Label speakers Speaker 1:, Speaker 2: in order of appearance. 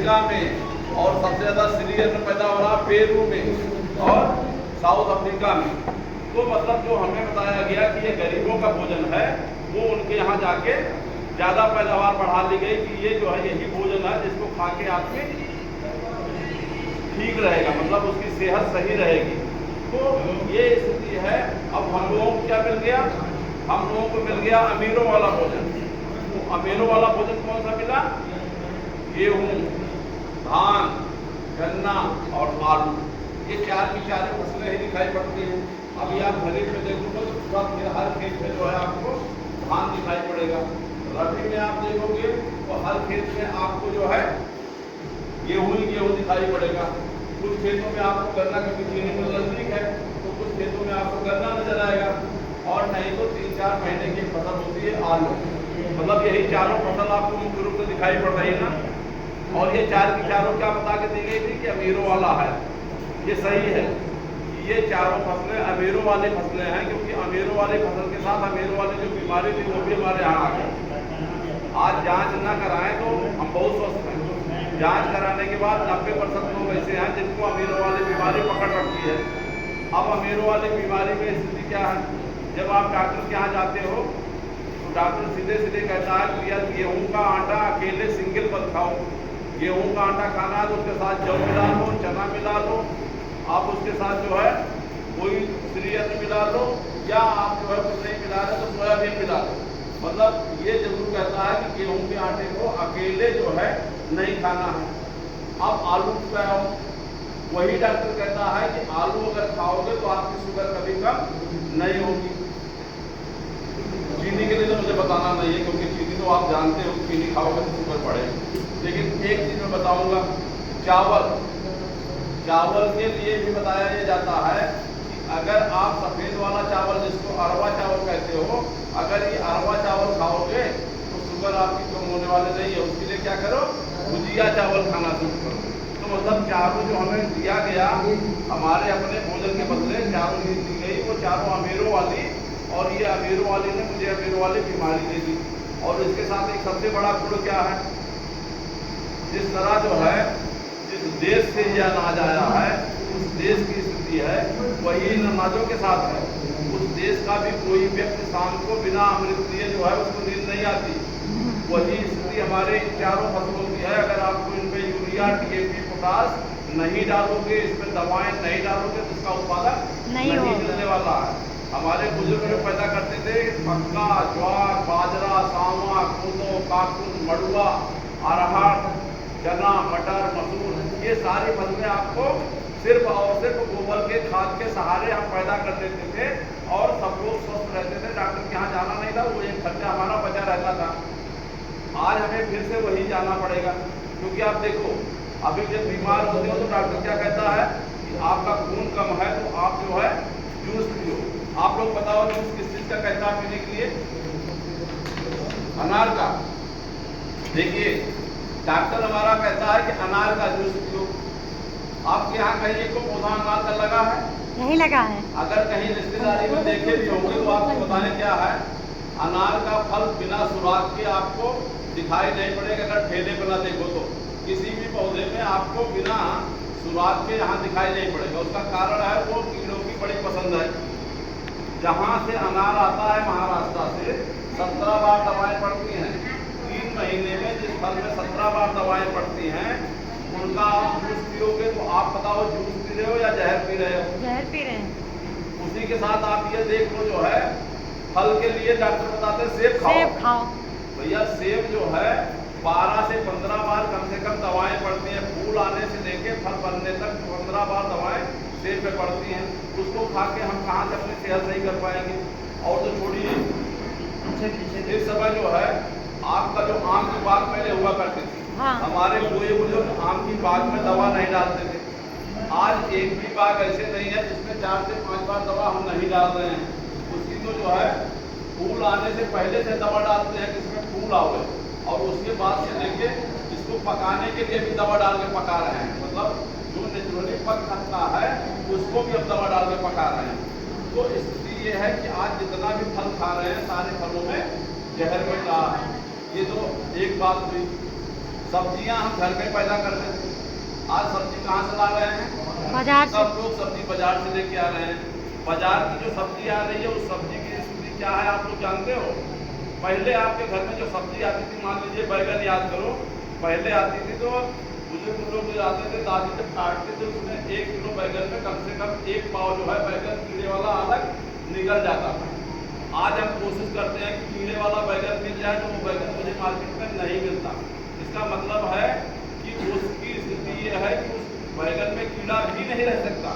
Speaker 1: Africa में, और सबसे ज़्यादा सीरियस में पैदा हो रहा पेरू में और साउथ अफ्रीका में। तो मतलब जो हमें बताया गया कि ये गरीबों का भोजन है, वो उनके यहाँ जाके ज़्यादा पैदावार बढ़ा ली गई कि ये जो है यही भोजन है जिसको खा के आदमी ठीक रहेगा, मतलब उसकी सेहत सही रहेगी। तो ये स्थिति है। अब हम लोगों को क्या मिल गया? हम लोगों को मिल गया अमीरों वाला भोजन। तो अमीरों वाला भोजन कौन सा मिला? गेहूँ, धान, गन्ना और आलू। ये चार की चार फसलें ही दिखाई पड़ती हैं। अभी आप खरीफ में देखोगे तो पूरा हर खेत में जो है आपको धान दिखाई पड़ेगा। रबी में आप देखोगे तो हर खेत में आपको जो है गेहूँ ही गेहूँ दिखाई पड़ेगा। कुछ खेतों में आपको गन्ना, क्योंकि चीनी मिल नजदीक है तो कुछ खेतों में आपको गन्ना नजर आएगा। और नहीं तो 3-4 महीने की फसल होती है आलू। मतलब यही चारों फसल आपको मुख्य रूप से दिखाई पड़ रही है ना। और ये चार की चारों क्या बता के दी गई थी कि अमीरों वाला है। ये सही है, ये चारों फसलें अमीरों वाली फसलें हैं, क्योंकि अमीरों वाली फसल के साथ अमीरों वाली जो बीमारी थी वो भी हमारे यहाँ आ गई। आज जांच ना कराएं तो हम बहुत स्वस्थ हैं। जांच कराने के बाद 90% लोग ऐसे हैं जिनको अमीरों वाली बीमारी पकड़ रखी है। अब अमीरों वाली बीमारी में स्थिति क्या है? जब आप डॉक्टर के यहाँ जाते हो तो डॉक्टर सीधे सीधे कहता है कि यार गेहूँ का आटा अकेले सिंगल मत खाओ। गेहूँ का आटा खाना है तो उसके साथ जौ मिला लो, चना मिला लो, आप उसके साथ जो है कोई सीरियल मिला लो, या आप जो है कुछ नहीं मिला रहे तो सोयाबीन मिला लो। मतलब ये जरूर कहता है कि गेहूँ के आटे को अकेले जो है नहीं खाना है। अब आलू पे आओ, वही डॉक्टर कहता है कि आलू अगर खाओगे तो आपकी शुगर कभी कम नहीं होगी। चीनी के लिए तो मुझे बताना नहीं है, क्योंकि चीनी तो आप जानते हो, चीनी खाओगे तो शुगर बढ़ेगी। लेकिन एक चीज़ मैं बताऊंगा, चावल के लिए भी बताया ये जाता है कि अगर आप सफ़ेद वाला चावल, जिसको अरवा चावल कहते हो, अगर ये अरवा चावल खाओगे तो शुगर आपकी कम होने वाले नहीं है। उसके लिए क्या करो? भुजिया चावल खाना शुरू करो। तो मतलब चारों जो हमें दिया गया हमारे अपने भोजन के बदले चारों चीज दी गई, वो चारों अमीरों वाली, और ये अमीरों वाली ने मुझे अमीरों वाली बीमारी दे दी। और इसके साथ एक सबसे बड़ा गुण क्या है? जिस तरह जो है जिस देश से यह अनाज आया है, उस देश की स्थिति है वही इन अनाजों के साथ है। उस देश का भी कोई व्यक्ति शाम को बिना अमृत लिए जो है उसको नींद नहीं आती। वही स्थिति हमारे चारों फसलों की है। अगर आपको इनमें यूरिया, DAP, पोटास नहीं डालोगे, इसमें दवाएं नहीं डालोगे तो इसका उत्पादन नहीं मिलने वाला है। हमारे बुजुर्ग जो पैदा करते थे मक्का, ज्वार, बाजरा, सावा, कोदो, काकुन, मड़ुआ, अरहर, चना, मटर, मसूर, ये सारी फसलें आपको सिर्फ और सिर्फ गोबर के खाद के सहारे हम पैदा कर देते थे और सब लोग स्वस्थ रहते थे। डॉक्टर के यहाँ जाना नहीं था, वो एक खर्चा हमारा बचा रहता था। आज हमें फिर से वही जाना पड़ेगा, क्योंकि आप देखो अभी जब बीमार होते हो तो डॉक्टर क्या कहता है कि आपका खून कम है तो आप जो है जूस पियो। आप लोग बताओ जूस किस चीज़ का कहता है पीने के लिए? अनार का। देखिए डॉक्टर हमारा कहता है कि अनार का जूस पियो। आपके यहाँ कहीं एक पौधा अनार का लगा है?
Speaker 2: नहीं लगा है।
Speaker 1: अगर कहीं रिश्तेदारी में देखे भी होंगे तो आपको बताने क्या है, अनार का फल बिना सुराख के आपको दिखाई नहीं पड़ेगा। अगर ठेले पर ना देखो तो किसी भी पौधे में आपको बिना सुराख के यहाँ दिखाई नहीं पड़ेगा। उसका कारण है वो कीड़ों की बड़ी पसंद है। जहाँ से अनार आता है महाराष्ट्र से 17 बार दवाएं पड़ती हैं। 3 महीने में जिस फल में 17 बार दवाएं पड़ती हैं उनका आप जूस पियोगे तो आप बताओ जूस पी रहे हो या जहर पी रहे हो?
Speaker 2: जहर पी रहे हैं।
Speaker 1: उसी के साथ आप ये देख लो जो है फल के लिए डॉक्टर बताते हैं सेब खाओ।
Speaker 2: सेब खाओ।
Speaker 1: भैया सेब जो है 12 से 15 बार कम से कम दवाएं पड़ती हैं। फूल आने से लेके फल बनने तक 15 बार दवाएं सेब पे पड़ती हैं। उसको खा के हम कहाँ से अपनी सेहत सही कर पाएंगे? और तो छोड़िए इस समय जो है आपका जो आम की बाग पहले हुआ करती थी,
Speaker 2: हाँ।
Speaker 1: हमारे बूढ़े बुजुर्ग आम की बाग में दवा नहीं डालते थे। आज एक भी बाग ऐसे नहीं है जिसमें 4 से 5 बार दवा हम नहीं डाल रहे हैं। उसकी तो जो है फूल आने से पहले से दवा डालते हैं जिसमें फूल आवे, और उसके बाद से लेके इसको पकाने के लिए भी दवा डाल के पका रहे हैं। मतलब जो नेचुरली पक सकता है उसको भी अब दवा डाल के पका रहे हैं। तो स्थिति ये है कि आज जितना भी फल खा रहे हैं सारे फलों में जहर मिल रहा है। ये तो एक बात हुई। सब्जियां हम घर में पैदा करते थे, आज सब्जी कहाँ से ला रहे हैं?
Speaker 2: बाजार से।
Speaker 1: सब लोग सब्जी बाजार से लेके आ रहे हैं। बाजार की जो सब्जी आ रही है उस सब्जी की स्थिति क्या है आप लोग जानते हो? पहले आपके घर में जो सब्जी आती थी, मान लीजिए बैगन याद करो, पहले आती थी तो बुजुर्ग लोग जो आते थे, दादी जब काटते थे उसमें 1 किलो बैगन में कम से कम 1 पाव जो है बैगन कीड़े वाला अलग निकल जाता था। आज हम कोशिश करते हैं कि कीड़े वाला बैगन मिल जाए, तो वो बैगन मुझे मार्केट में नहीं मिलता। इसका मतलब है कि उसकी स्थिति ये है कि उस बैगन में कीड़ा भी नहीं रह सकता।